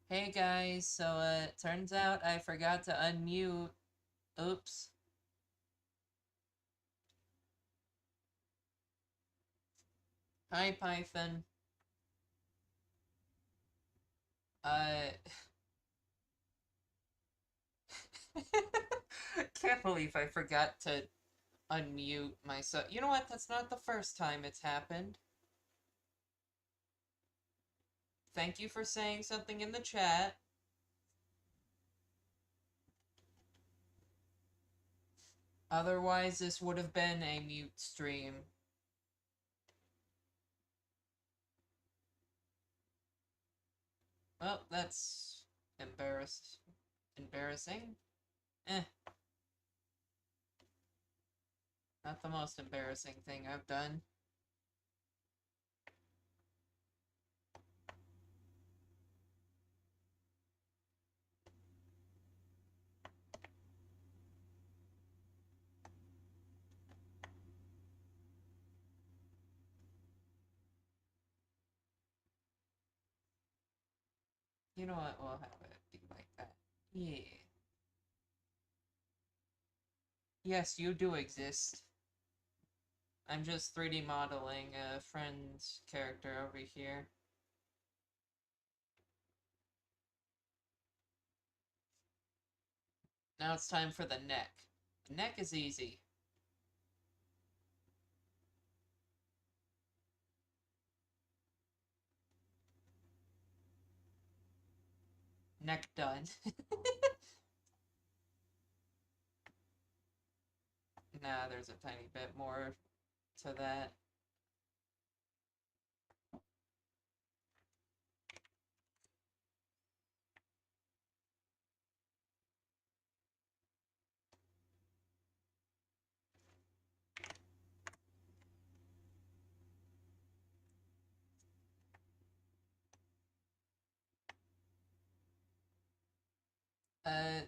Hey guys, so turns out I forgot to unmute. Oops. Hi Python. Uh can't believe I forgot to unmute myself. You know what? That's not the first time it's happened. Thank you for saying something in the chat. Otherwise, this would have been a mute stream. Well, that's embarrassing. Eh, not the most embarrassing thing I've done. You know what? We'll have it be like that. Yeah. Yes, you do exist. I'm just 3D modeling a friend's character over here. Now it's time for the neck. The neck is easy. Neck done. Nah, there's a tiny bit more to that.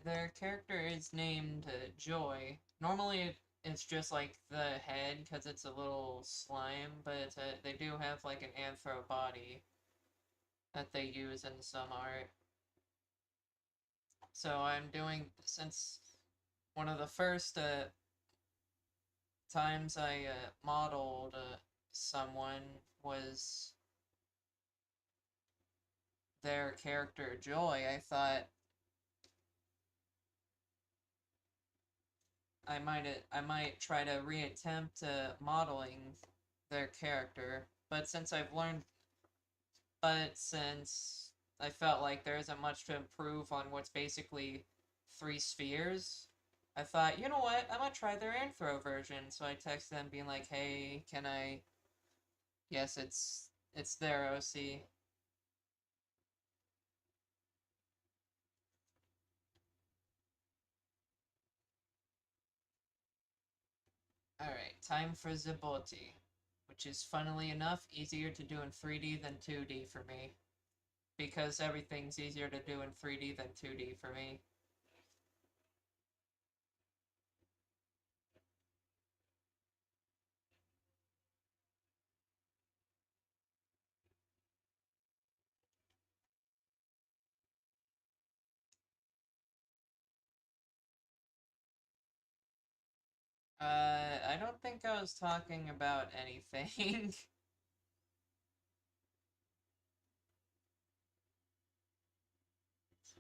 Their character is named Joy. Normally it's just like the head because it's a little slime, but they do have like an anthro body that they use in some art. So I'm doing, since one of the first times I modeled someone was their character Joy, I thought I might try to reattempt modeling their character, but since I felt like there isn't much to improve on what's basically three spheres, I thought, you know what, I'm gonna try their Anthro version. So I texted them being like, hey, can I? Yes, it's their OC. Alright, time for Ziboti, which is funnily enough easier to do in 3D than 2D for me, because everything's easier to do in 3D than 2D for me. I don't think I was talking about anything.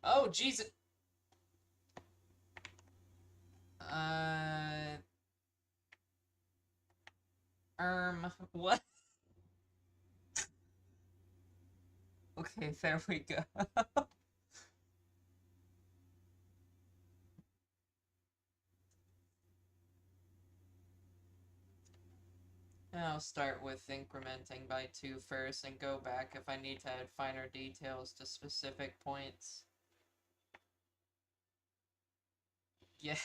Oh, Jesus! Uh, what? Okay, there we go. I'll start with incrementing by 2 first and go back if I need to add finer details to specific points. Yeah.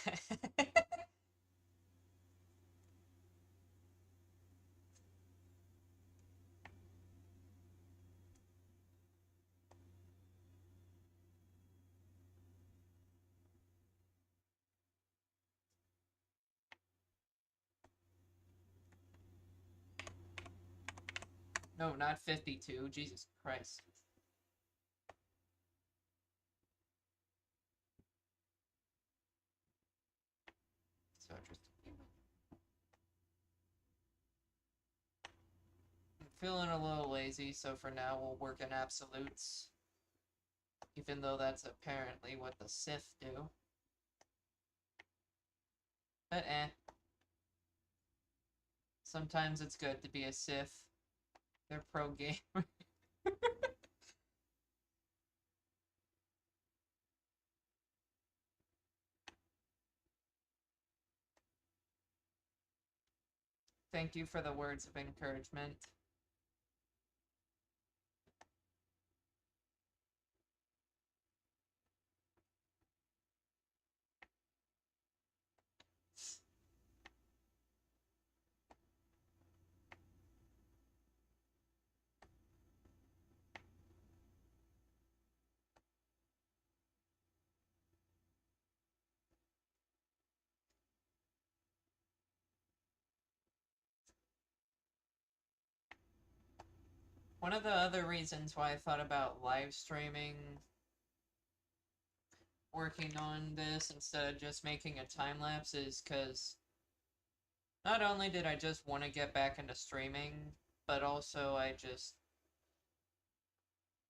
No, not 52. Jesus Christ. feeling a little lazy, so for now we'll work in absolutes. Even though that's apparently what the Sith do. But sometimes it's good to be a Sith. They're pro-gamer. Thank you for the words of encouragement. One of the other reasons why I thought about live streaming, working on this instead of just making a time lapse, is because not only did I just want to get back into streaming, but also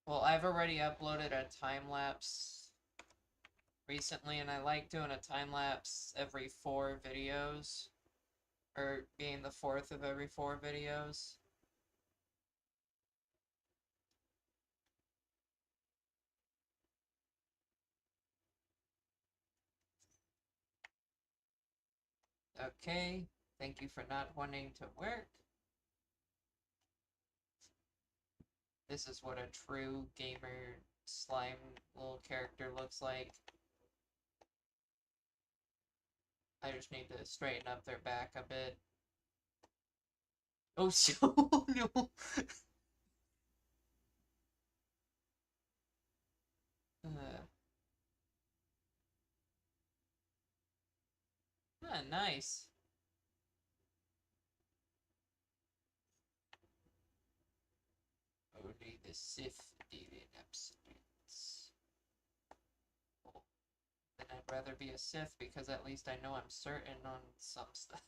well, I've already uploaded a time lapse recently, and I like doing a time lapse every 4 videos, or being the 4th of every 4 videos. Okay, thank you for not wanting to work. This is what a true gamer slime little character looks like. I just need to straighten up their back a bit. Oh, so no. Nice. Only the Sith deal in absolutes. Well, then I'd rather be a Sith because at least I know I'm certain on some stuff.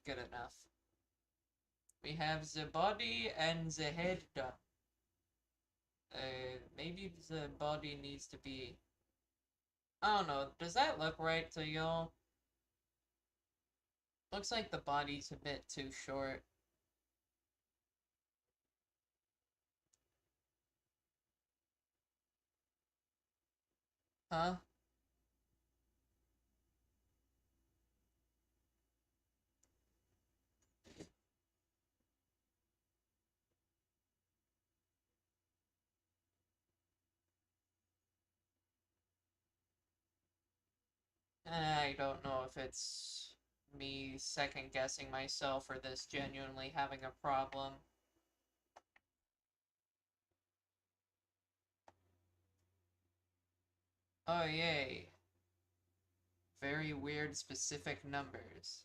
Good enough. We have the body and the head done. Maybe the body needs to be... I don't know, does that look right to y'all? Looks like the body's a bit too short. Huh? I don't know if it's me second guessing myself or this genuinely having a problem. Oh yay. Very weird specific numbers.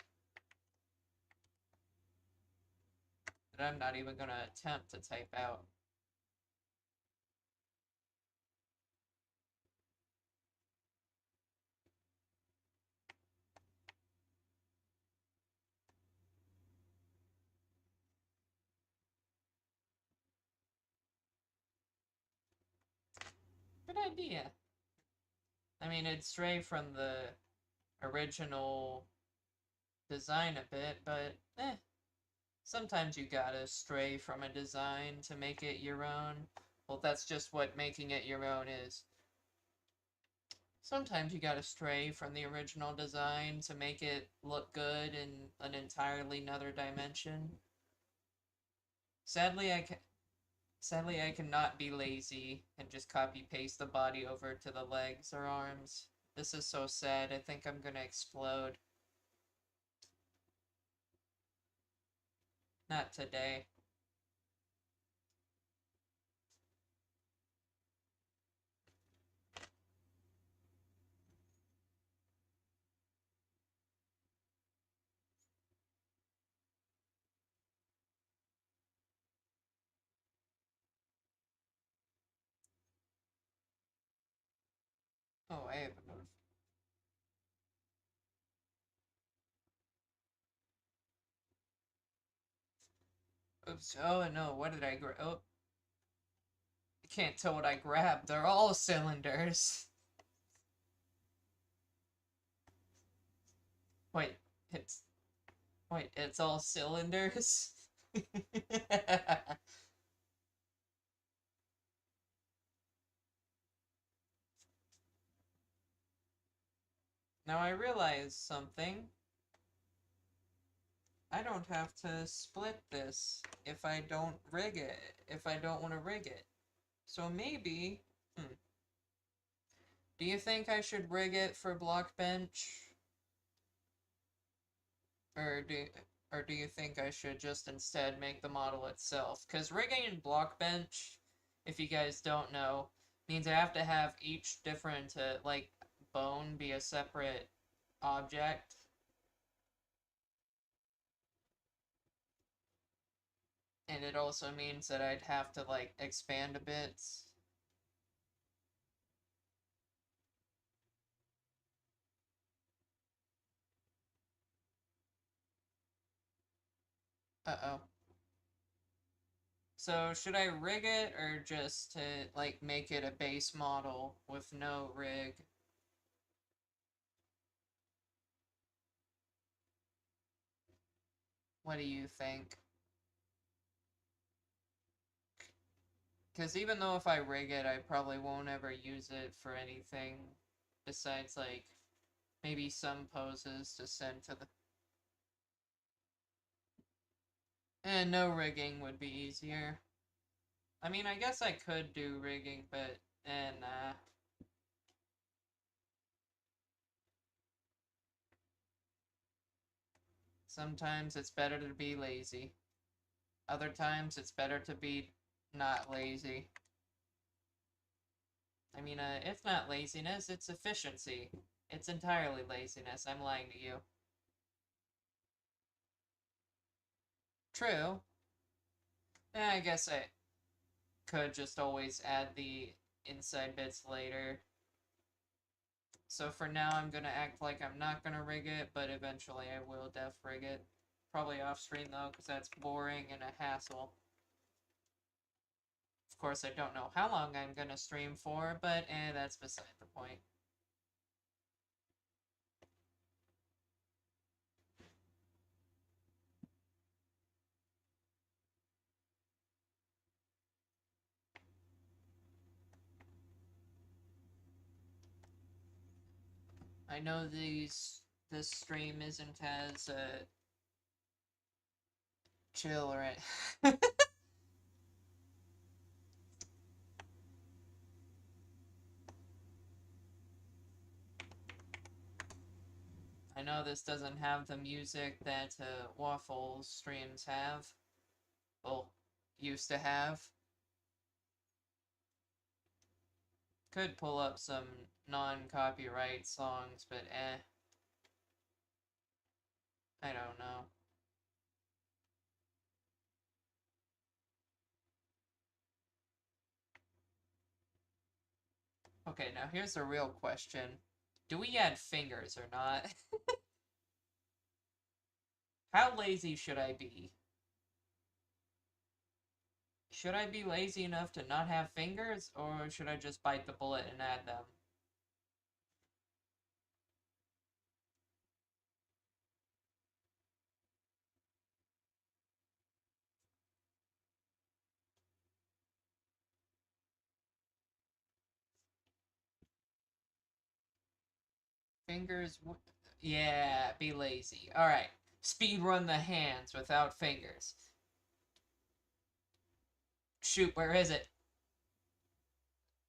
That I'm not even gonna attempt to type out. Good idea. I mean, it'd stray from the original design a bit, but sometimes you gotta stray from a design to make it your own. Well, that's just what making it your own is. Sometimes you gotta stray from the original design to make it look good in an entirely another dimension. Sadly, I cannot be lazy and just copy paste the body over to the legs or arms. This is so sad. I think I'm gonna explode. Not today. Oh, I have a notification. Oops. Oh no, what did I grab? Oh, I can't tell what I grabbed. They're all cylinders. Wait, it's wait, it's all cylinders? Now I realize something. I don't have to split this if I don't rig it, if I don't want to rig it. So maybe, do you think I should rig it for Blockbench? Or do you think I should just instead make the model itself? Because rigging in Blockbench, if you guys don't know, means I have to have each different, like, bone be a separate object. And it also means that I'd have to, like, expand a bit. Uh-oh. So should I rig it or just to like make it a base model with no rig? What do you think? Because even though if I rig it, I probably won't ever use it for anything besides like maybe some poses to send to the... And no rigging would be easier. I mean, I guess I could do rigging, but nah. Sometimes it's better to be lazy. Other times it's better to be not lazy. I mean, it's not laziness, it's efficiency. It's entirely laziness, I'm lying to you. True. I guess I could just always add the inside bits later. So for now, I'm gonna act like I'm not gonna rig it, but eventually I will def rig it. Probably off screen though, because that's boring and a hassle. Of course, I don't know how long I'm gonna stream for, but that's beside the point. I know this stream isn't as chill, right? I know this doesn't have the music that Waffle streams have. Well, used to have. Could pull up some non-copyright songs, but I don't know. Okay, now here's the real question. Do we add fingers or not? How lazy should I be? Should I be lazy enough to not have fingers, or should I just bite the bullet and add them? Fingers, yeah, be lazy. Alright, speed run the hands without fingers. Shoot, where is it?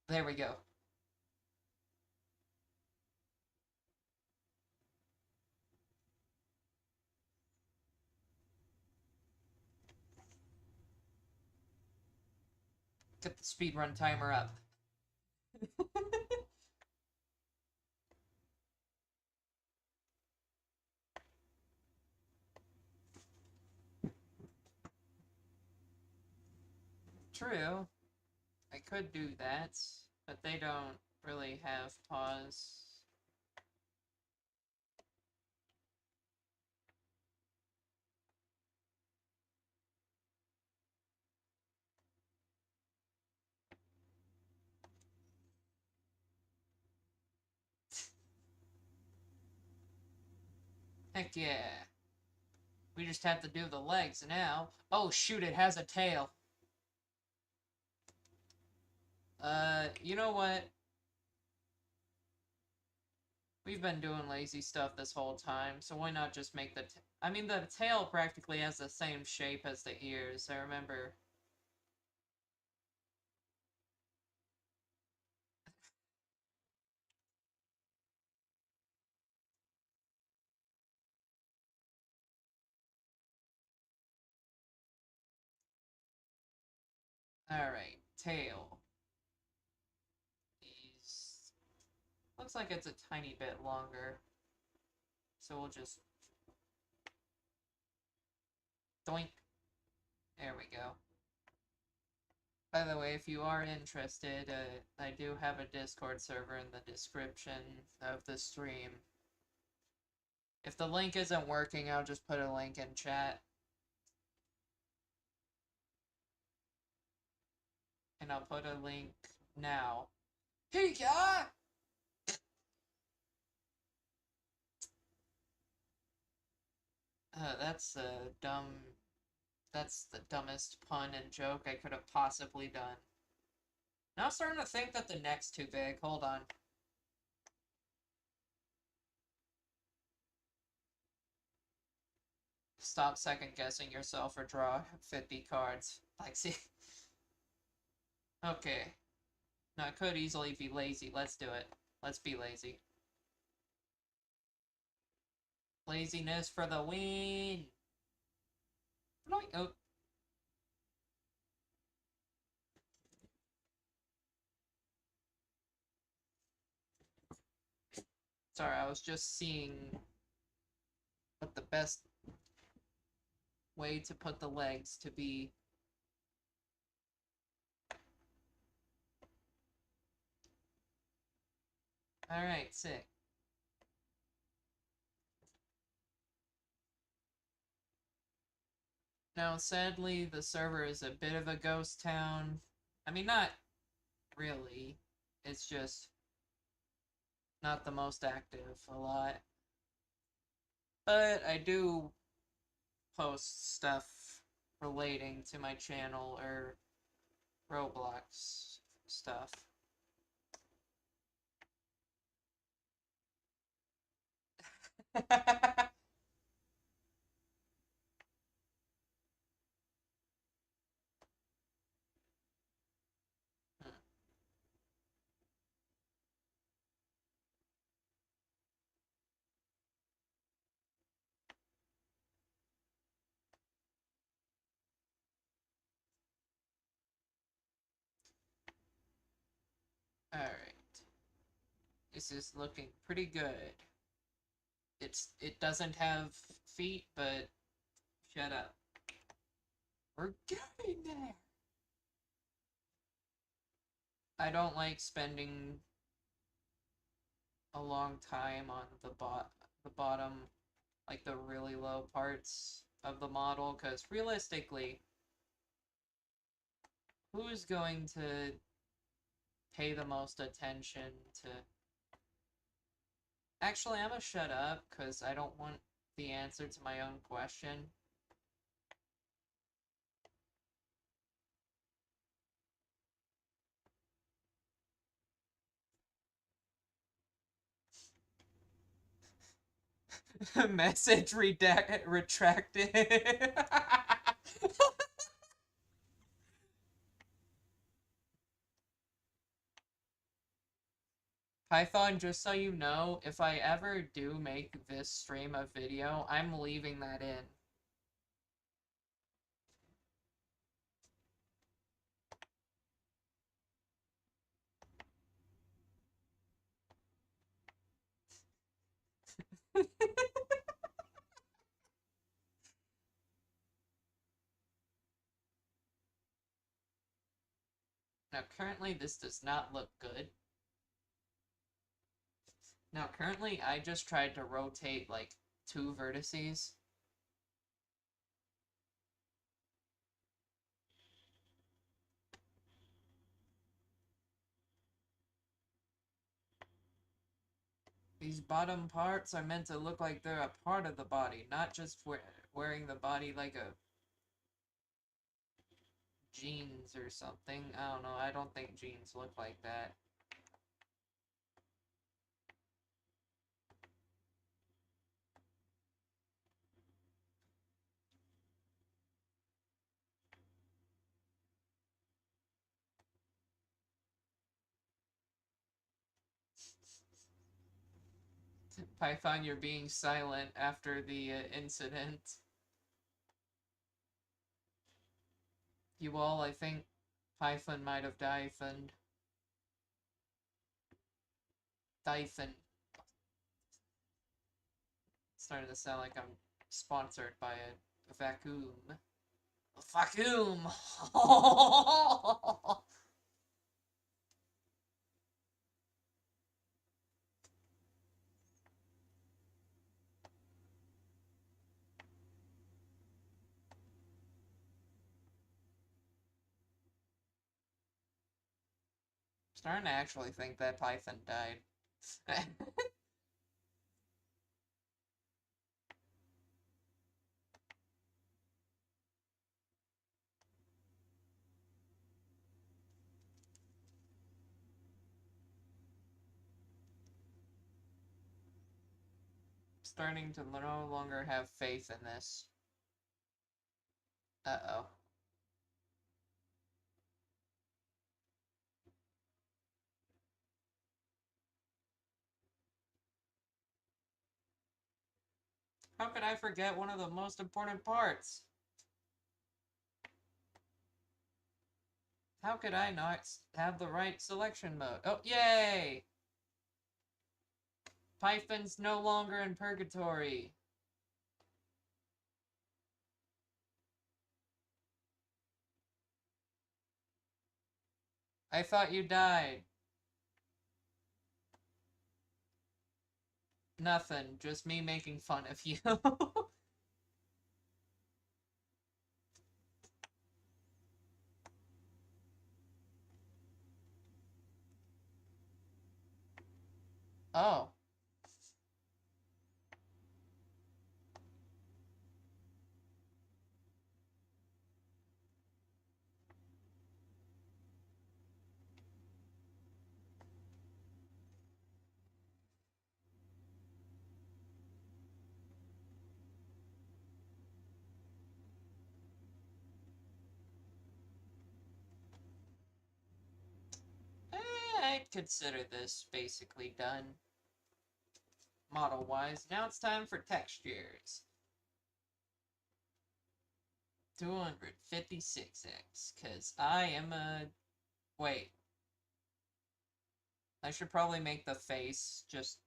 There we go. Get the speedrun timer up. True. I could do that, but they don't really have pause. Heck yeah. We just have to do the legs now. Oh shoot, it has a tail. You know what? We've been doing lazy stuff this whole time, so why not just make the I mean, the tail practically has the same shape as the ears, I remember. Alright, tail. He's... Looks like it's a tiny bit longer. So we'll just... Doink. There we go. By the way, if you are interested, I do have a Discord server in the description of the stream. If the link isn't working, I'll just put a link in chat. And I'll put a link now. Hey, yeah! That's a dumb... That's the dumbest pun and joke I could have possibly done. Now I'm starting to think that the neck's too big. Hold on. Stop second guessing yourself or draw 50 cards. Like, see? Okay. Now, it could easily be lazy. Let's do it. Let's be lazy. Laziness for the win! Oh. Sorry, I was just seeing what the best way to put the legs to be. Alright, sick. Now, sadly, the server is a bit of a ghost town. I mean, not really. It's just not the most active a lot. But I do post stuff relating to my channel or Roblox stuff. Alright. This is looking pretty good. It doesn't have feet, but shut up. We're getting there! I don't like spending a long time on the bottom, like the really low parts of the model, because realistically, who's going to pay the most attention to... Actually, I'm gonna shut up, because I don't want the answer to my own question. Message retracted. Python, just so you know, if I ever do make this stream a video, I'm leaving that in. Now, currently, this does not look good. Now, currently, I just tried to rotate, like, 2 vertices. These bottom parts are meant to look like they're a part of the body, not just wearing the body like a jeans or something. I don't know, I don't think jeans look like that. Python, you're being silent after the incident. You all, I think Python might have diphoned. Dyphon. It's starting to sound like I'm sponsored by a vacuum. A vacuum! Starting to actually think that Python died. Starting to no longer have faith in this. Uh-oh. How could I forget one of the most important parts? How could I not have the right selection mode? Oh, yay! Python's no longer in purgatory. I thought you died. Nothing, just me making fun of you. Oh. I'd consider this basically done. Model-wise. Now it's time for textures. 256x, because I am a... Wait. I should probably make the face just...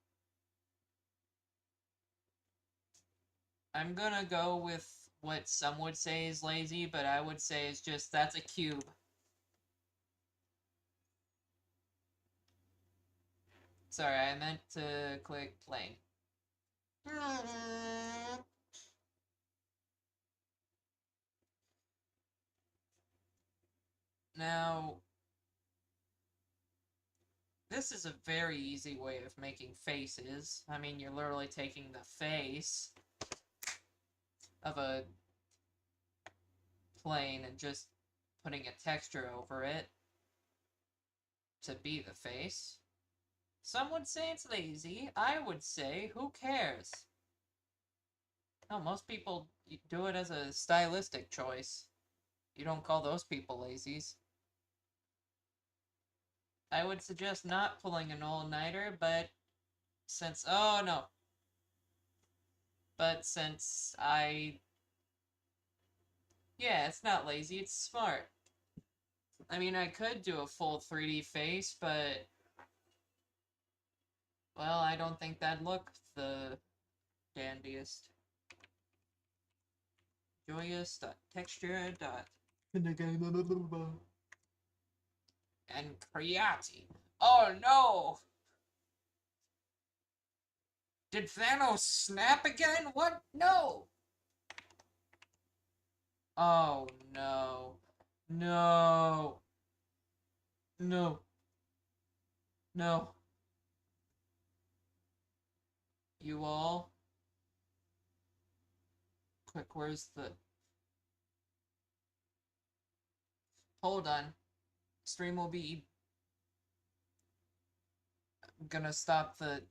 I'm gonna go with what some would say is lazy, but I would say is just, that's a cube. Sorry, I meant to click play. Now, this is a very easy way of making faces. I mean, you're literally taking the face of a plane and just putting a texture over it to be the face. Some would say it's lazy. I would say, who cares? No, most people do it as a stylistic choice. You don't call those people lazies. I would suggest not pulling an all-nighter, but since... Oh, no. But since I... Yeah, it's not lazy, it's smart. I mean, I could do a full 3D face, but... Well, I don't think that'd look the dandiest. Joyous.texture. And Creati. Oh no! Did Thanos snap again? What? No! Oh no. No. No. No. you all. Quick, where's the... Hold on. Stream will be... I'm gonna stop the...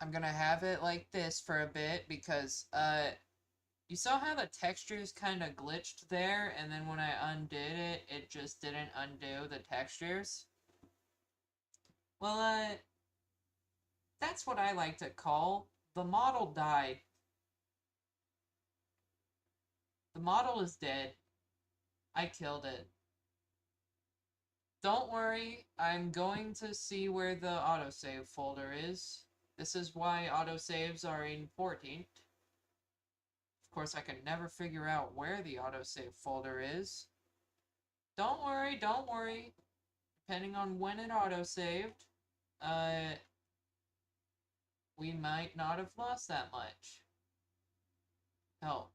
I'm gonna have it like this for a bit because, you saw how the textures kind of glitched there, and then when I undid it, it just didn't undo the textures? Well, that's what I like to call the model died. The model is dead. I killed it. Don't worry, I'm going to see where the autosave folder is. This is why autosaves are important. Of course, I can never figure out where the autosave folder is. Don't worry, don't worry. Depending on when it autosaved, we might not have lost that much. Hell.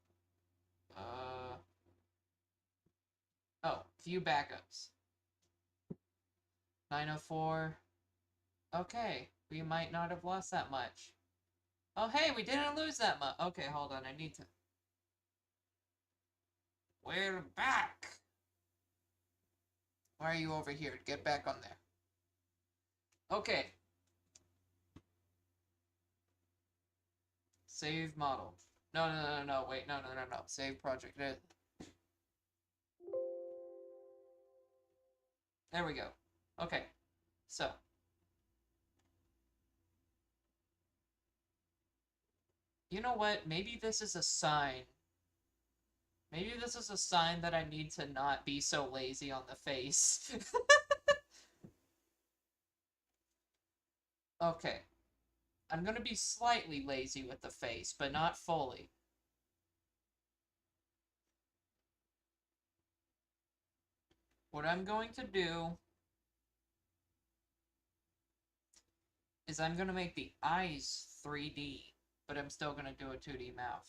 Oh, few backups. 904. Okay, we might not have lost that much. Oh, hey, we didn't lose that much. Okay, hold on, I need to... We're back! Why are you over here? Get back on there. Okay. Save model. No, wait, no. Save project. There we go. Okay, so. You know what? Maybe this is a sign. Maybe this is a sign that I need to not be so lazy on the face. Okay. I'm gonna be slightly lazy with the face, but not fully. What I'm going to do is I'm gonna make the eyes 3D, but I'm still gonna do a 2D mouth.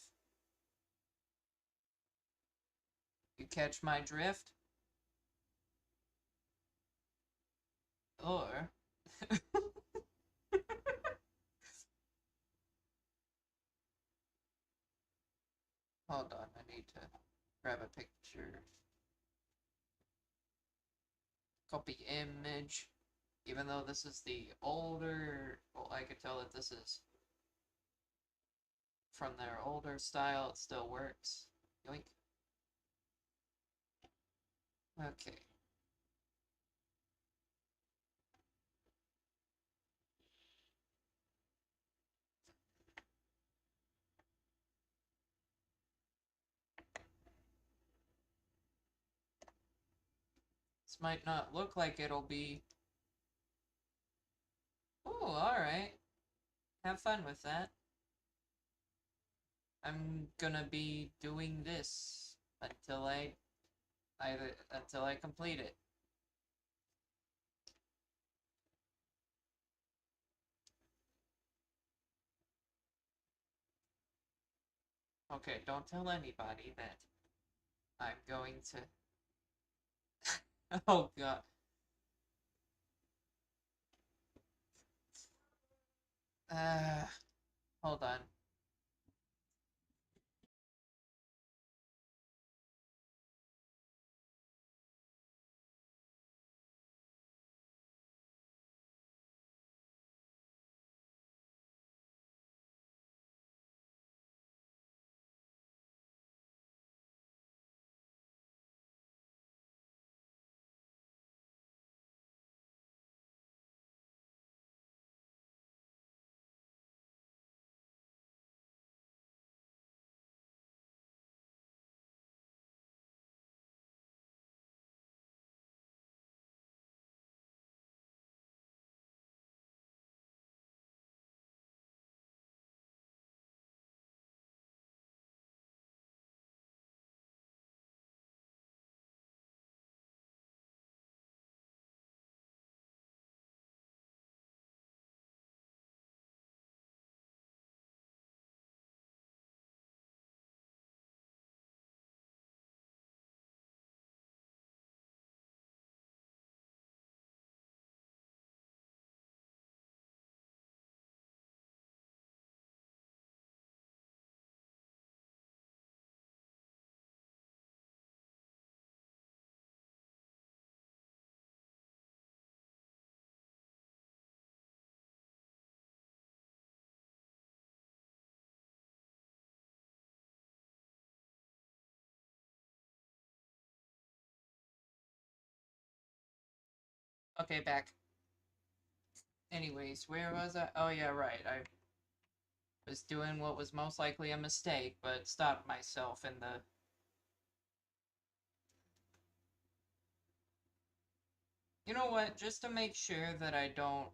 You catch my drift? Or... Hold on, I need to grab a picture. Copy image. Even though this is the older... Well, I could tell that this is from their older style, it still works. Yoink. Okay. This might not look like it'll be... Ooh, alright. Have fun with that. I'm gonna be doing this until until I complete it. Okay, don't tell anybody that I'm going to... Oh god. Hold on. Okay, back. Anyways, where was I? Oh yeah, right. I was doing what was most likely a mistake, but stopped myself in the... You know what? Just to make sure that I don't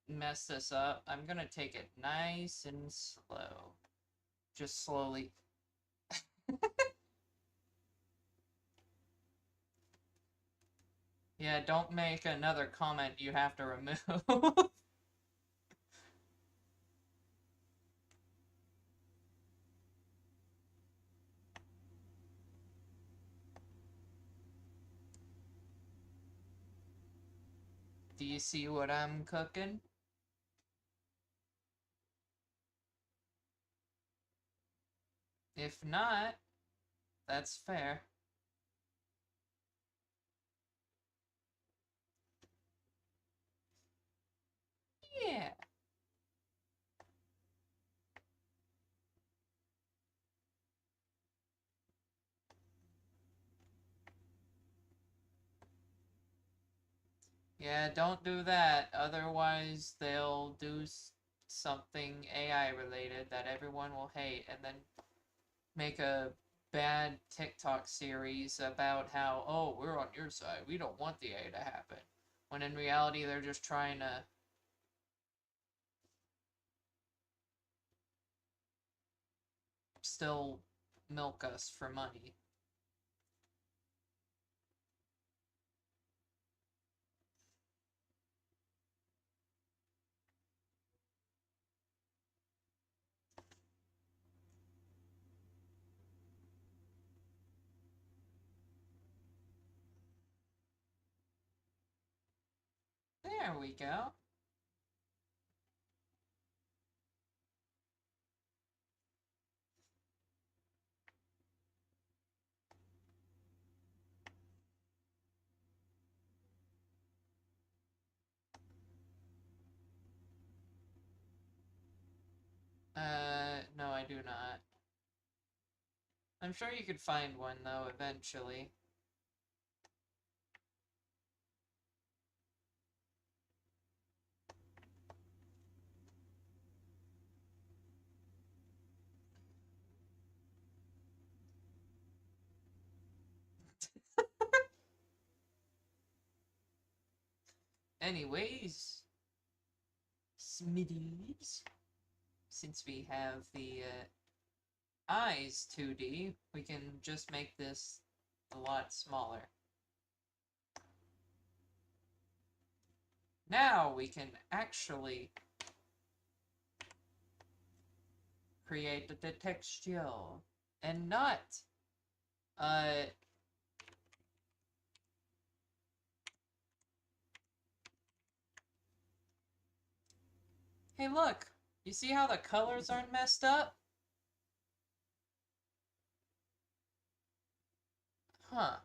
mess this up, I'm gonna take it nice and slow. Just slowly. Yeah, don't make another comment you have to remove. Do you see what I'm cooking? If not, that's fair. Yeah. Yeah, don't do that. Otherwise, they'll do something AI related that everyone will hate and then make a bad TikTok series about how, oh, we're on your side. We don't want the A to happen. When in reality, they're just trying to still milk us for money. There we go. No, I do not. I'm sure you could find one, though, eventually. Anyways, Smitties, since we have the eyes 2D, we can just make this a lot smaller. Now we can actually create the texture and not uh hey look, you see how the colors aren't messed up? Huh.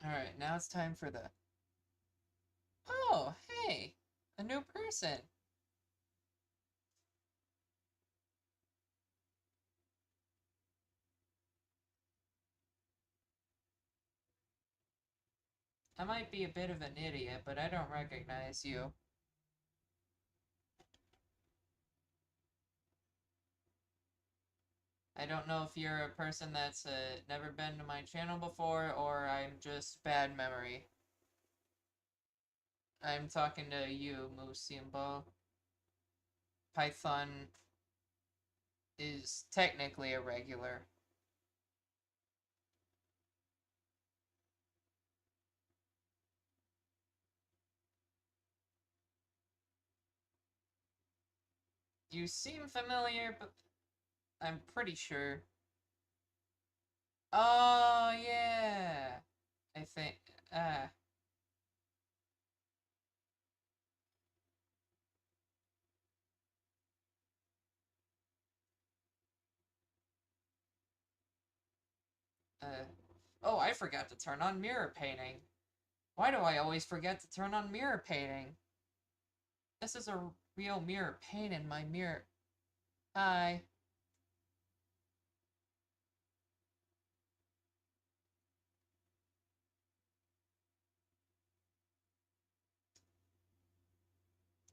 Alright, now it's time for the... Oh, hey! A new person! I might be a bit of an idiot, but I don't recognize you. I don't know if you're a person that's never been to my channel before, or I'm just bad memory. I'm talking to you, Musimbo. Python is technically a regular. You seem familiar, but I'm pretty sure. Oh, yeah. I think, uh, uh, oh, I forgot to turn on mirror painting. Why do I always forget to turn on mirror painting? This is a real mirror paint in my mirror. Hi.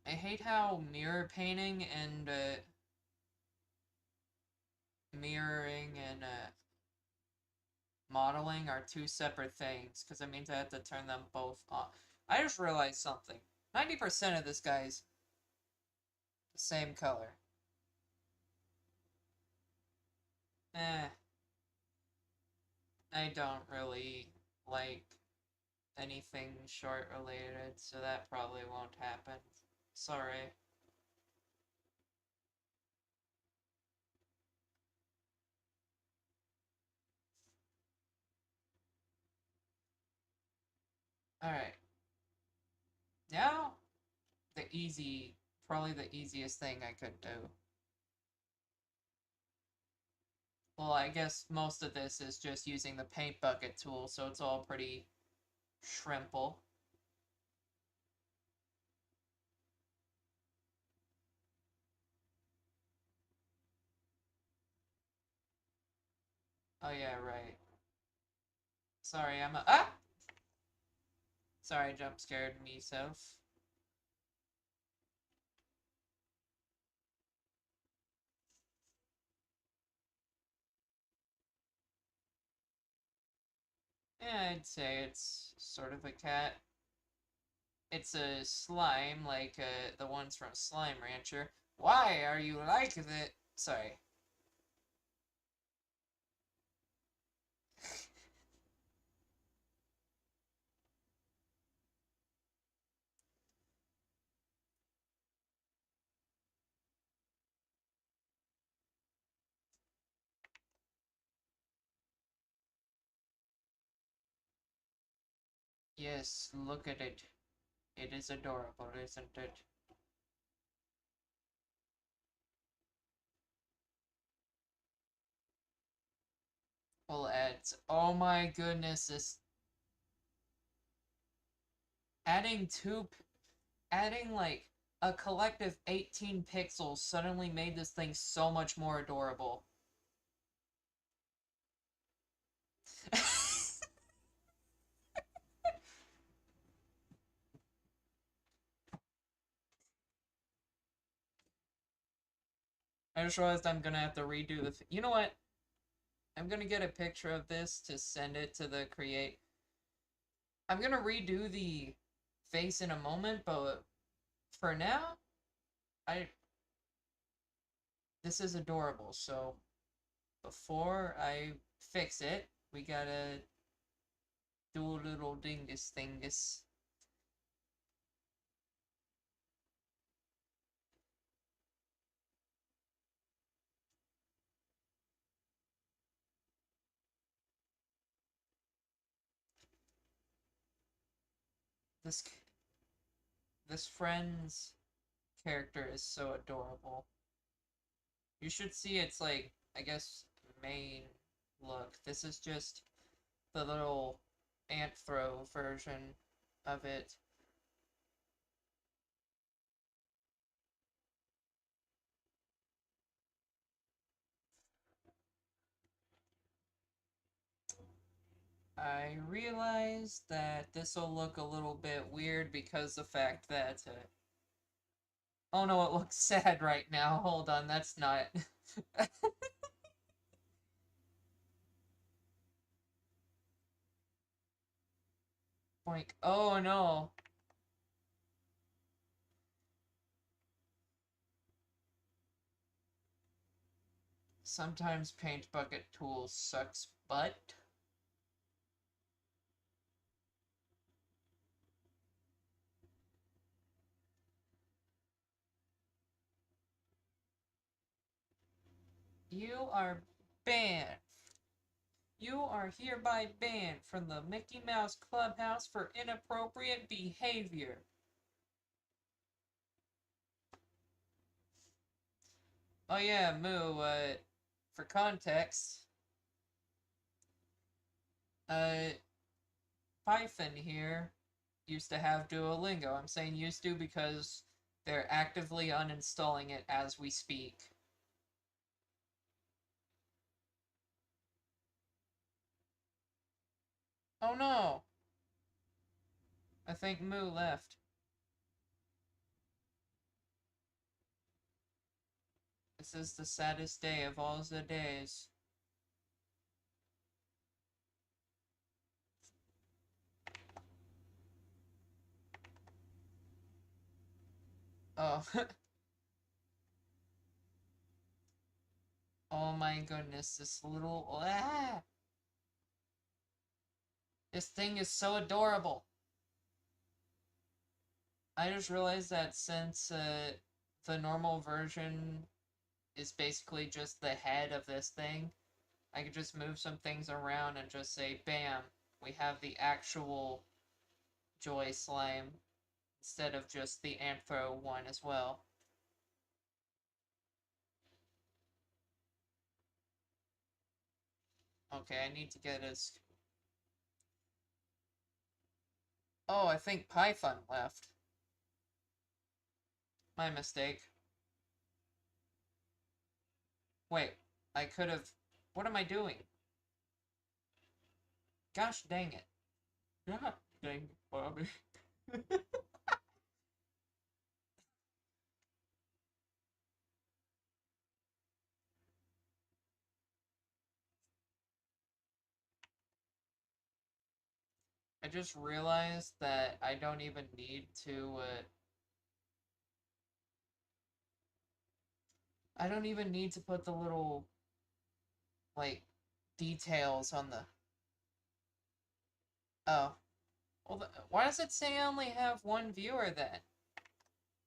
I hate how mirror painting and mirroring and modeling are two separate things, because it means I have to turn them both on. I just realized something. 90% of this guy's the same color. Eh, I don't really like anything short related, so that probably won't happen. Sorry. Alright. Now, probably the easiest thing I could do. Well, I guess most of this is just using the paint bucket tool, so it's all pretty shrimple. Oh yeah, right. Sorry, I'm a- Ah! Sorry, jump scared me self. Yeah, I'd say it's sort of a cat. It's a slime, like the ones from Slime Rancher. Why are you like it? Sorry. Yes, look at it. It is adorable, isn't it? Full ads. Oh my goodness, this adding adding like a collective 18 pixels suddenly made this thing so much more adorable. I just realized I'm gonna have to redo the. You know what? I'm gonna get a picture of this to send it to the create. I'm gonna redo the face in a moment, but for now, I this is adorable. So before I fix it, we gotta do a little dingus thingus. This this friend's character is so adorable. You should see its like I guess main look. This is just the little Anthro version of it. I realize that this will look a little bit weird because the fact that oh no, it looks sad right now. Hold on, that's not. Boink. Oh no. Sometimes paint bucket tools sucks butt. You are banned. You are hereby banned from the Mickey Mouse Clubhouse for inappropriate behavior. Oh yeah, Moo, for context, uh, Python here used to have Duolingo. I'm saying used to because they're actively uninstalling it as we speak. Oh no! I think Moo left. This is the saddest day of all the days. Oh. Oh my goodness, this little... Ah! This thing is so adorable. I just realized that since the normal version is basically just the head of this thing, I could just move some things around and just say, bam, we have the actual Joy Slime instead of just the Anthro one as well. Okay, I need to get his... Oh, I think Python left. My mistake. Wait, I could have... What am I doing? Gosh dang it. God dang it, Bobby. I just realized that I don't even need to, I don't even need to put the little, like, details on the... Oh. Well, why does it say I only have one viewer then?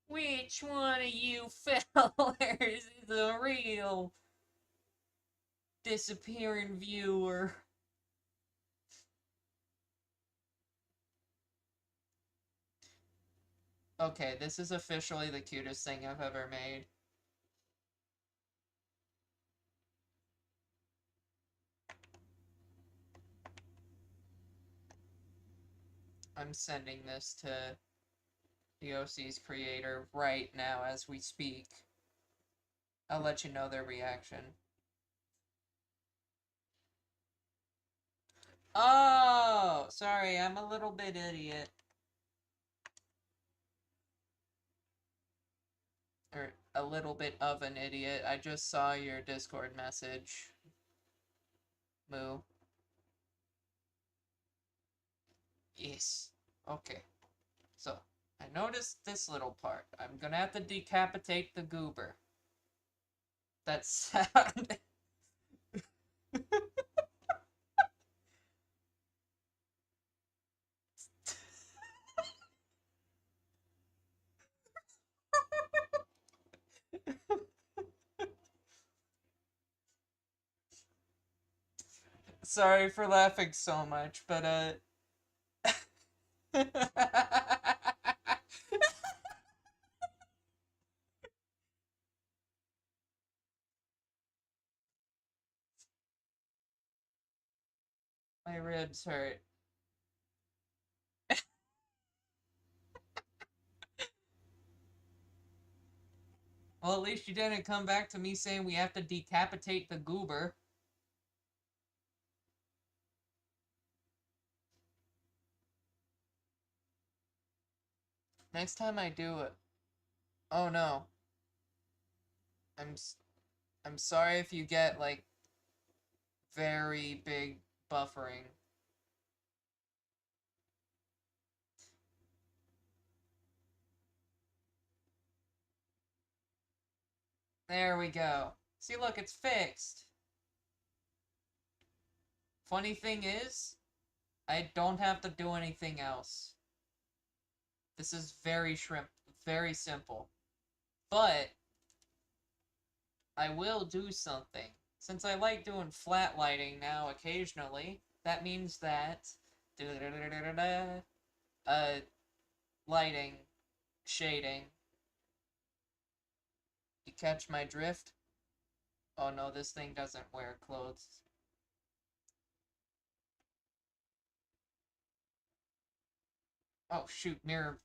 Which one of you fellers is a real disappearing viewer? Okay, this is officially the cutest thing I've ever made. I'm sending this to the OC's creator right now as we speak. I'll let you know their reaction. Oh! Sorry, I'm a little bit idiot. Or a little bit of an idiot. I just saw your Discord message. Moo. Yes. Okay. So, I noticed this little part. I'm gonna have to decapitate the goober. That's sad. Sorry for laughing so much, but my ribs hurt. Well, at least you didn't come back to me saying we have to decapitate the goober. Next time I do it. Oh no. I'm I'm sorry if you get like very big buffering. There we go. See, look, it's fixed. Funny thing is, I don't have to do anything else. This is very simple. But I will do something. Since I like doing flat lighting now occasionally, that means that lighting, shading. You catch my drift? Oh no, this thing doesn't wear clothes. Oh, shoot, mirror.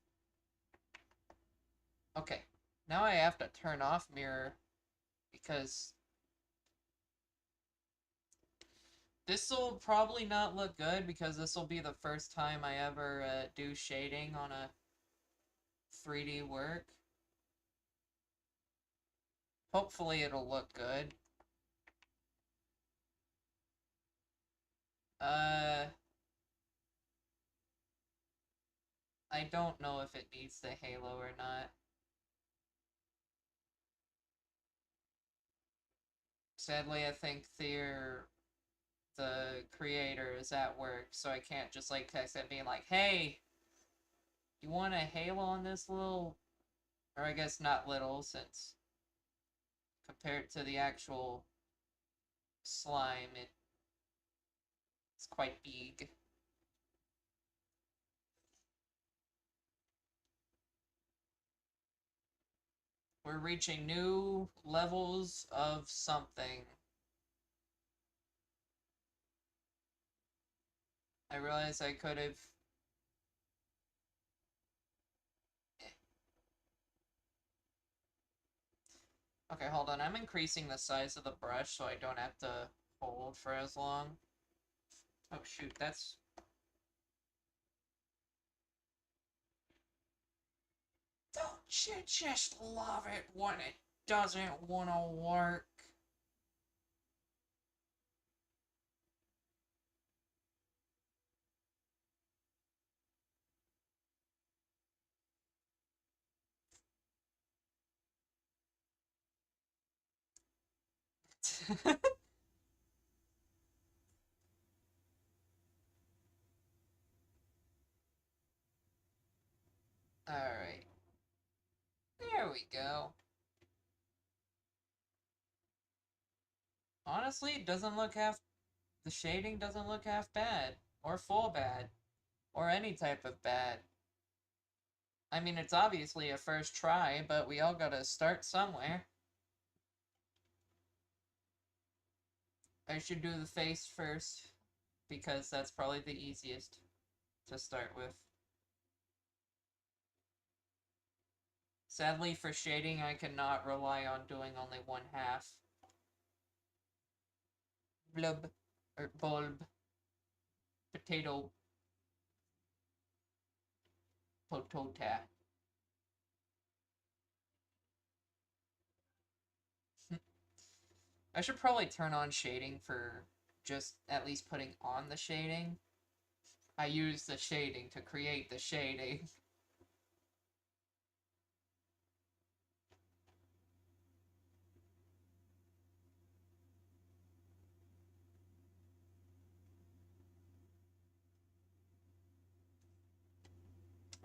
Okay. Now I have to turn off mirror because this will probably not look good because this will be the first time I ever do shading on a 3D work. Hopefully it'll look good. I don't know if it needs the halo or not. Sadly, I think the creator is at work, so I can't just like text him being like, "Hey, you want a halo on this little," or I guess not little, since compared to the actual slime, it's quite big. We're reaching new levels of something. I realize I could have. Okay, hold on. I'm increasing the size of the brush so I don't have to hold for as long. Oh shoot, that's... Don't you just love it when it doesn't want to work? Alright. There we go. Honestly, it doesn't look half... The shading doesn't look half bad. Or full bad. Or any type of bad. I mean, it's obviously a first try, but we all gotta start somewhere. I should do the face first, because that's probably the easiest to start with. Sadly, for shading, I cannot rely on doing only one half. Blub, or bulb, potato, potota. I should probably turn on shading for just at least putting on the shading. I use the shading to create the shading.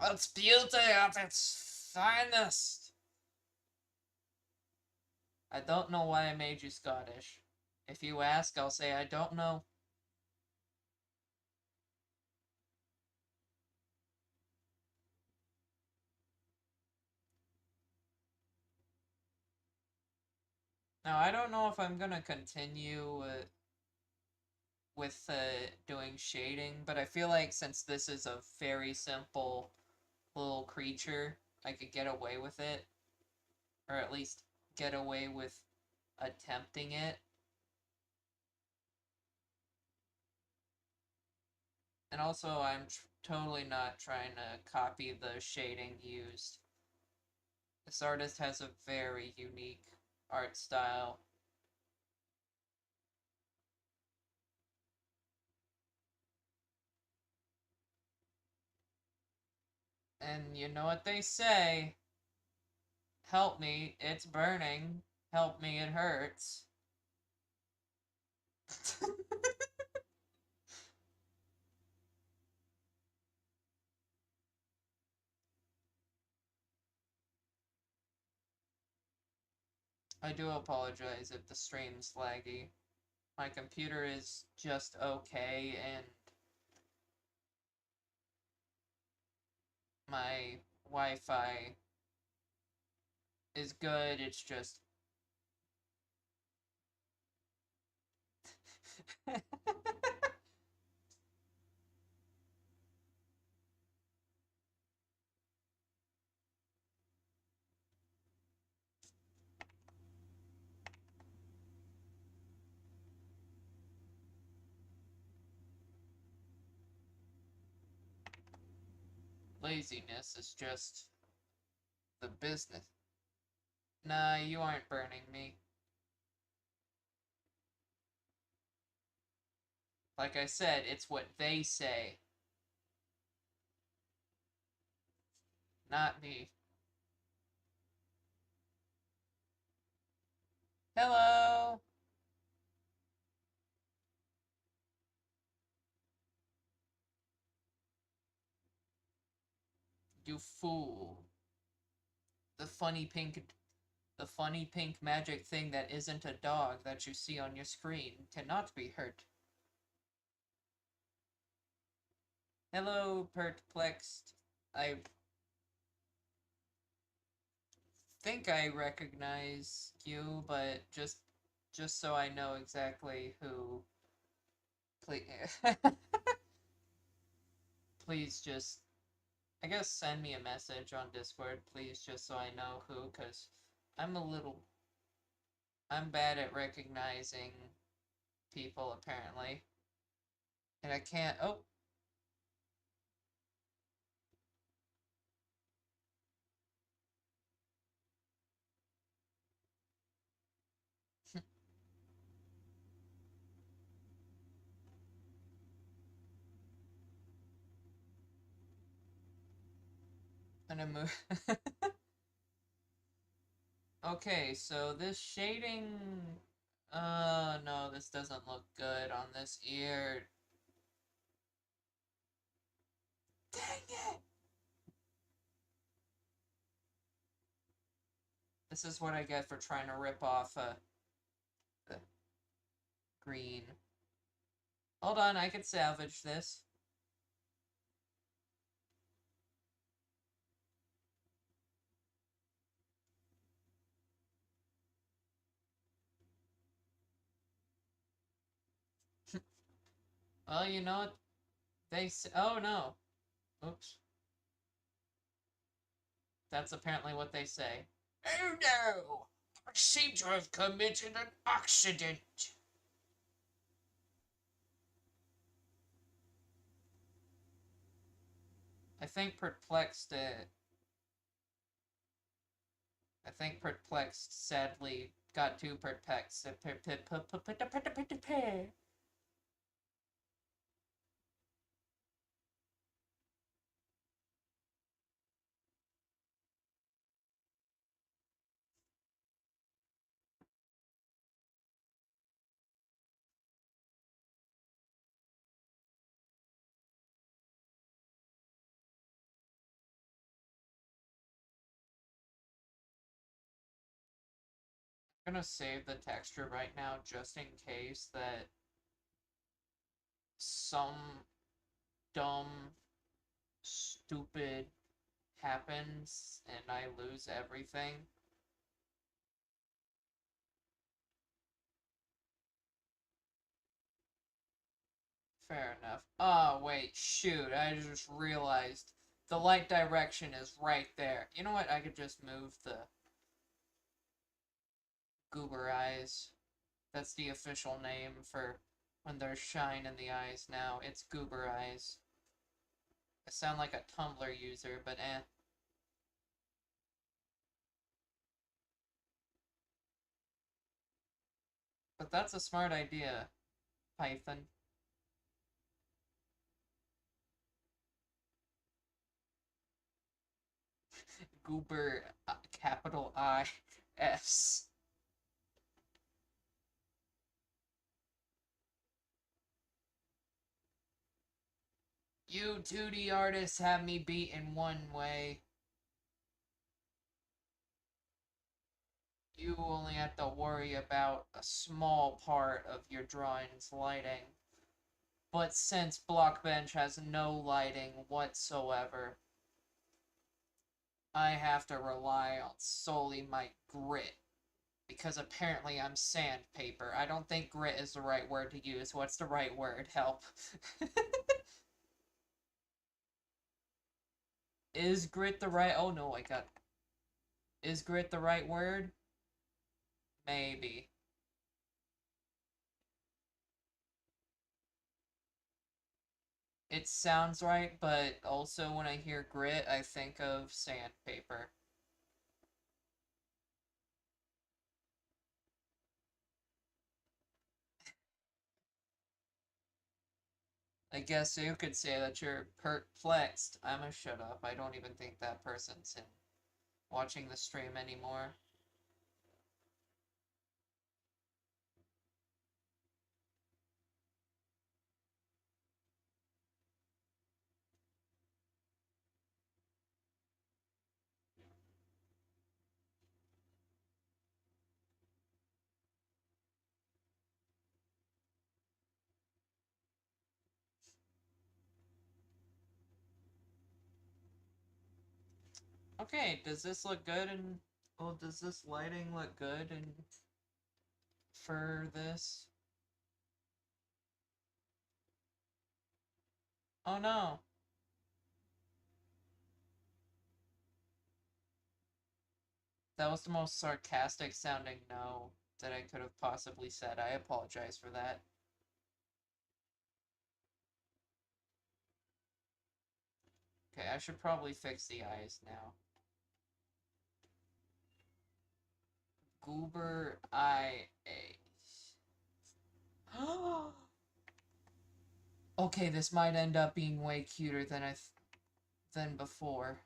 It's beauty at its finest. I don't know why I made you Scottish. If you ask, I'll say I don't know. Now, I don't know if I'm gonna continue with doing shading, but I feel like since this is a very simple little creature, I could get away with it. Or at least get away with attempting it. And also, I'm totally not trying to copy the shading used. This artist has a very unique art style. And you know what they say? Help me, it's burning. Help me, it hurts. I do apologize if the stream's laggy. My computer is just okay, and my Wi-Fi is good, it's just... Laziness is just the business. Nah, you aren't burning me. Like I said, it's what they say, not me. Hello! You fool. The funny pink the funny pink magic thing that isn't a dog that you see on your screen cannot be hurt. Hello, perplexed. I think I recognize you, but just so I know exactly who, please, please just, I guess send me a message on Discord, please, just so I know who, because I'm a little, I'm bad at recognizing people, apparently. And I can't, oh, I'm gonna move. Okay, so this shading, no, this doesn't look good on this ear. Dang it! This is what I get for trying to rip off the green. Hold on, I could salvage this. Well, you know what? They say, oh no. Oops. That's apparently what they say. Oh no! I seem to have committed an accident. I think perplexed. I think perplexed sadly got too perplexed. I'm gonna save the texture right now just in case that some dumb, stupid happens and I lose everything. Fair enough. Oh, wait, shoot, I just realized the light direction is right there. You know what? I could just move the goober eyes. That's the official name for when there's shine in the eyes now. It's goober eyes. I sound like a Tumblr user, but eh. But that's a smart idea, Python. Goober, capital I, S. You 2D artists have me beat in one way. You only have to worry about a small part of your drawing's lighting. But since Blockbench has no lighting whatsoever, I have to rely on solely my grit. Because apparently I'm sandpaper. I don't think grit is the right word to use. What's the right word? Help. Is grit the right... Oh no, I got... Is grit the right word? Maybe. It sounds right, but also when I hear grit, I think of sandpaper. I guess you could say that you're perplexed. I'm gonna shut up. I don't even think that person's in watching the stream anymore. Okay, does this look good and well, does this lighting look good and for this? Oh no. That was the most sarcastic sounding no that I could have possibly said. I apologize for that. Okay, I should probably fix the eyes now. Goober eye. Okay, this might end up being way cuter than than before.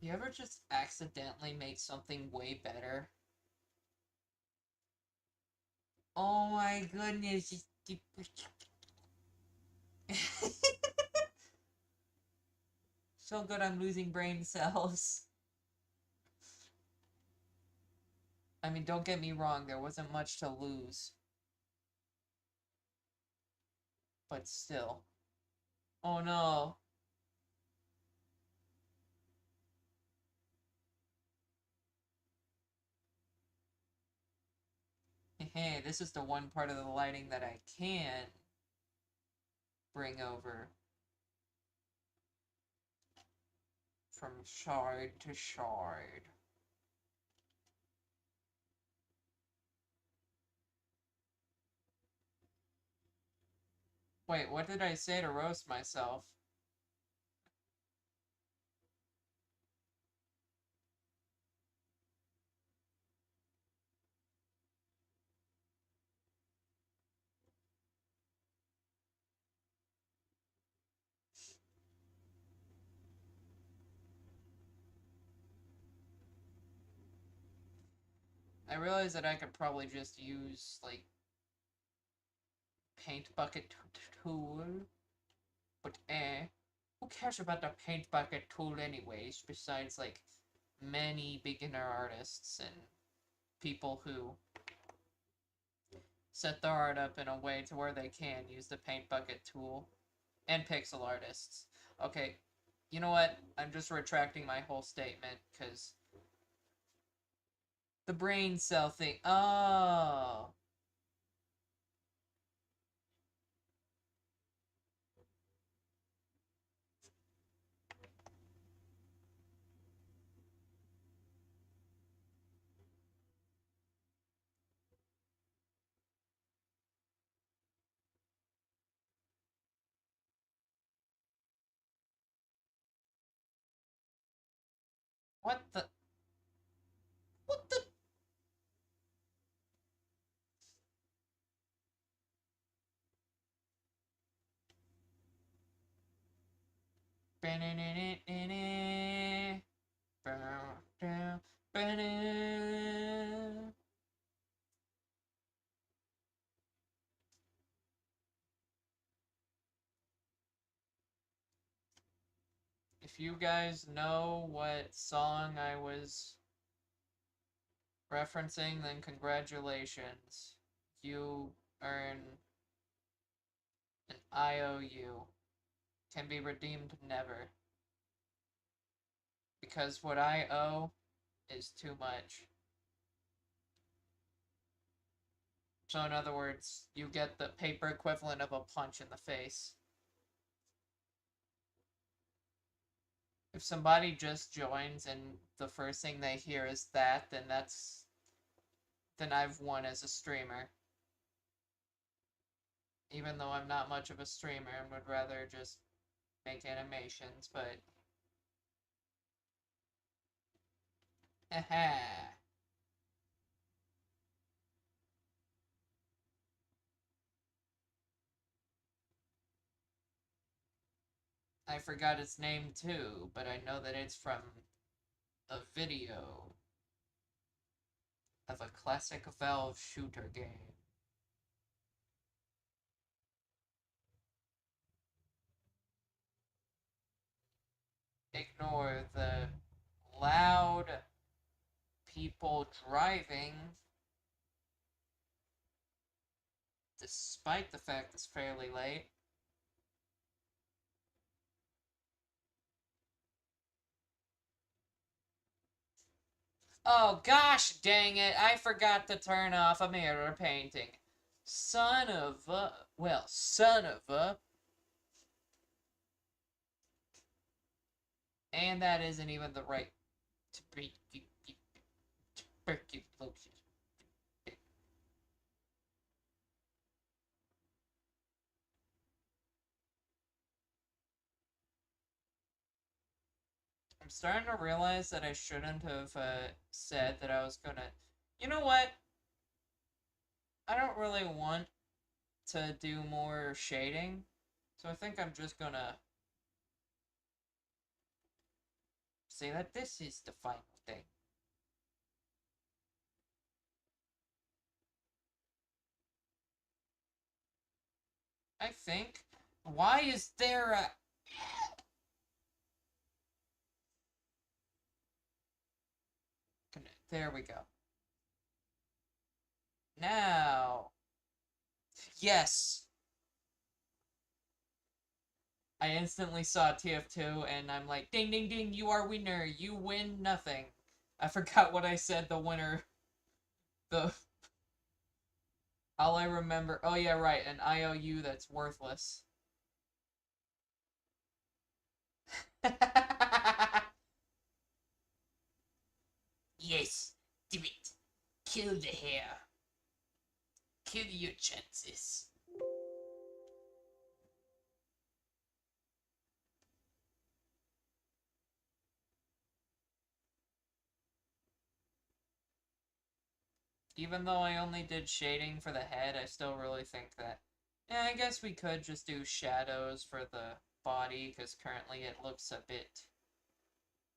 You ever just accidentally make something way better? Oh my goodness. So good I'm losing brain cells. I mean, don't get me wrong, there wasn't much to lose. But still. Oh no. Hey, this is the one part of the lighting that I can bring over from shard to shard. Wait, what did I say to roast myself? I realized that I could probably just use, like, paint bucket tool, but who cares about the paint bucket tool anyways, besides, like, many beginner artists and people who set their art up in a way to where they can use the paint bucket tool, and pixel artists. Okay, you know what? I'm just retracting my whole statement, because the brain cell thing. Oh. What the? What the? If you guys know what song I was referencing, then congratulations. You earn an IOU. Can be redeemed never. Because what I owe is too much. So in other words, you get the paper equivalent of a punch in the face. If somebody just joins and the first thing they hear is that, then I've won as a streamer. Even though I'm not much of a streamer and would rather just make animations, but aha. I forgot its name too, but I know that it's from a video of a classic Valve shooter game. Ignore the loud people driving, despite the fact it's fairly late. Oh gosh dang it, I forgot to turn off a mirror painting. Son of a... well, son of a... and that isn't even the right... I'm starting to realize that I shouldn't have said that I was gonna... You know what? I don't really want to do more shading, so I think I'm just gonna say that this is the final thing. I think. Why is there a... There we go. Now. Yes. I instantly saw TF2 and I'm like, ding ding ding, you are winner. You win nothing. I forgot what I said, the winner. The... all I remember... oh yeah, right, an IOU that's worthless. Yes, do it. Kill the hair. Kill your chances. Even though I only did shading for the head, I still really think that... yeah, I guess we could just do shadows for the body, because currently it looks a bit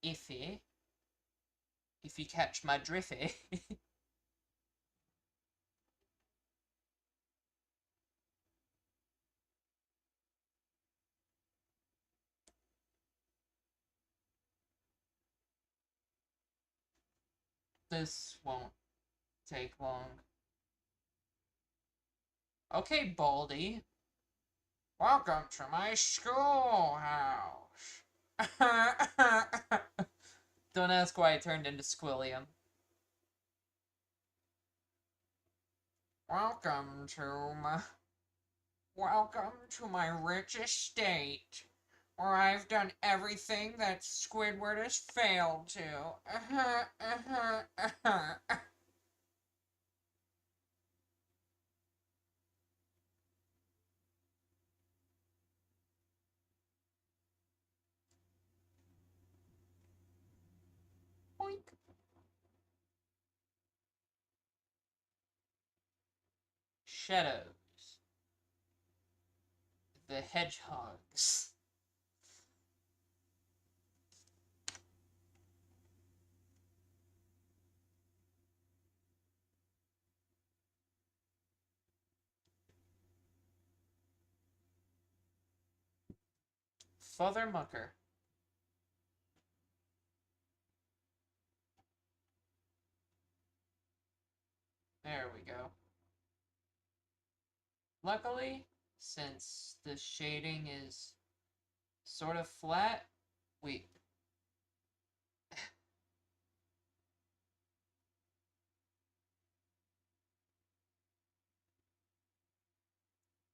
iffy. If you catch my driffy. This won't take long. Okay, Baldy. Welcome to my schoolhouse. Don't ask why I turned into Squilliam. Welcome to my rich estate, where I've done everything that Squidward has failed to. Oink. Shadows. The hedgehogs. Father Mucker. There we go. Luckily, since the shading is sort of flat, we...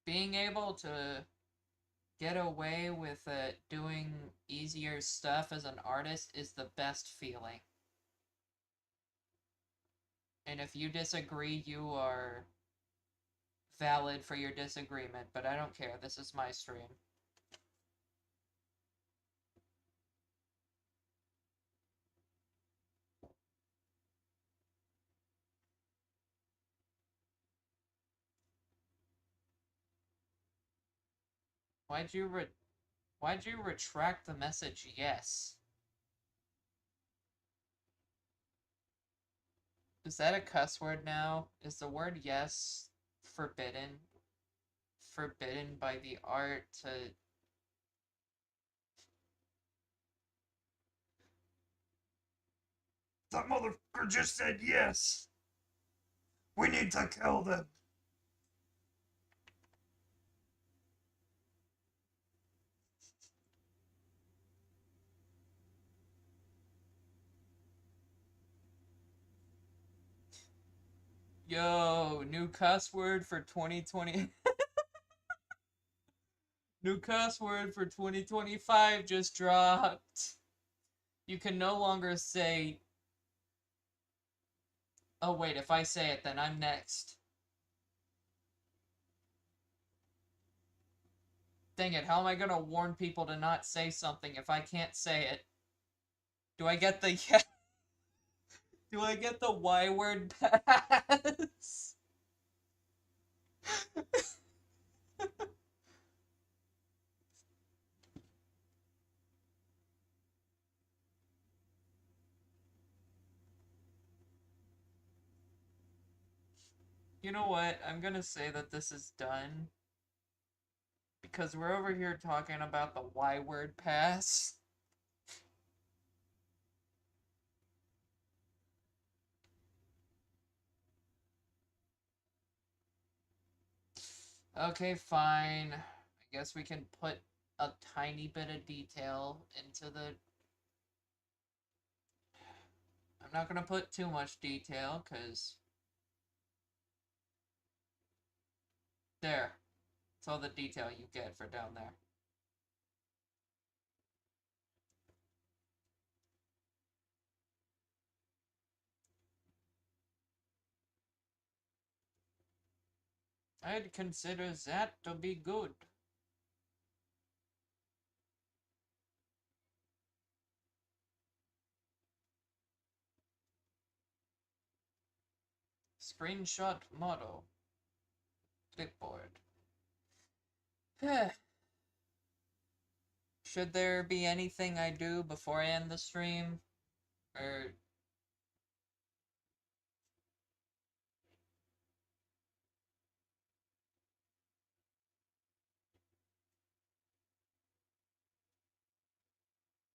being able to get away with doing easier stuff as an artist is the best feeling. And if you disagree, you are valid for your disagreement, but I don't care. This is my stream. Why'd you retract the message yes? Is that a cuss word now? Is the word yes forbidden? Forbidden by the art to... That motherfucker just said yes. We need to kill them. Yo, new cuss word for 2020. New cuss word for 2025 just dropped. You can no longer say... Oh wait, if I say it, then I'm next. Dang it, how am I gonna warn people to not say something if I can't say it? Do I get the yeah? Do I get the Y word pass? You know what? I'm gonna say that this is done. Because we're over here talking about the Y word pass. Okay, fine. I guess we can put a tiny bit of detail into the... I'm not gonna put too much detail, because... There. That's all the detail you get for down there. I'd consider that to be good. Screenshot model. Clipboard. Should there be anything I do before I end the stream? Or...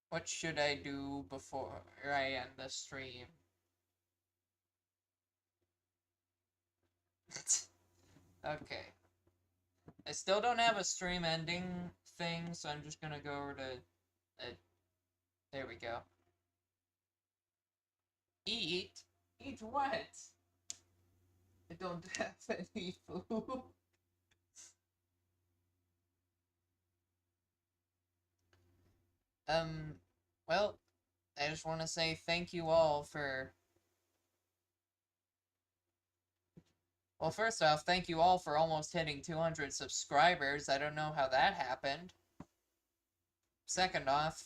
What should I do before I end the stream? Okay. I still don't have a stream ending thing, so I'm just gonna go over to... there we go. Eat? Eat what? I don't have any food. Well, I just want to say thank you all for... Well, first off, thank you all for almost hitting 200 subscribers. I don't know how that happened. Second off,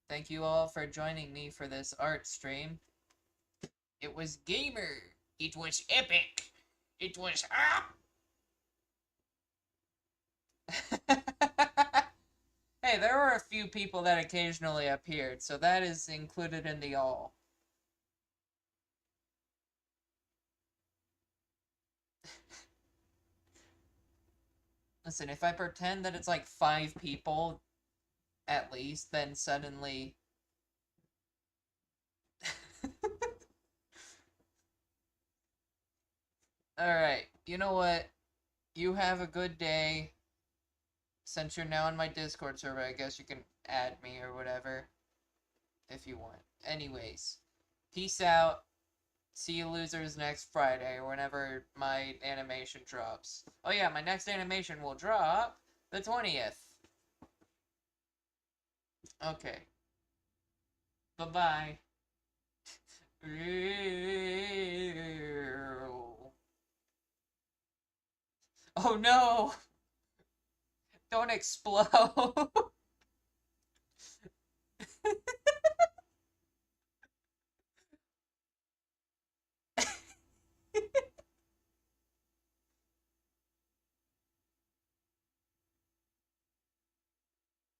thank you all for joining me for this art stream. It was gamer. It was epic. It was Hey, there were a few people that occasionally appeared, so that is included in the all. Listen, if I pretend that it's like 5 people, at least, then suddenly... Alright, you know what? You have a good day. Since you're now in my Discord server, I guess you can add me or whatever. If you want. Anyways, peace out. see you losers next Friday or whenever my animation drops. Oh yeah, my next animation will drop the 20th. Okay. Bye-bye. Oh no! Don't explode!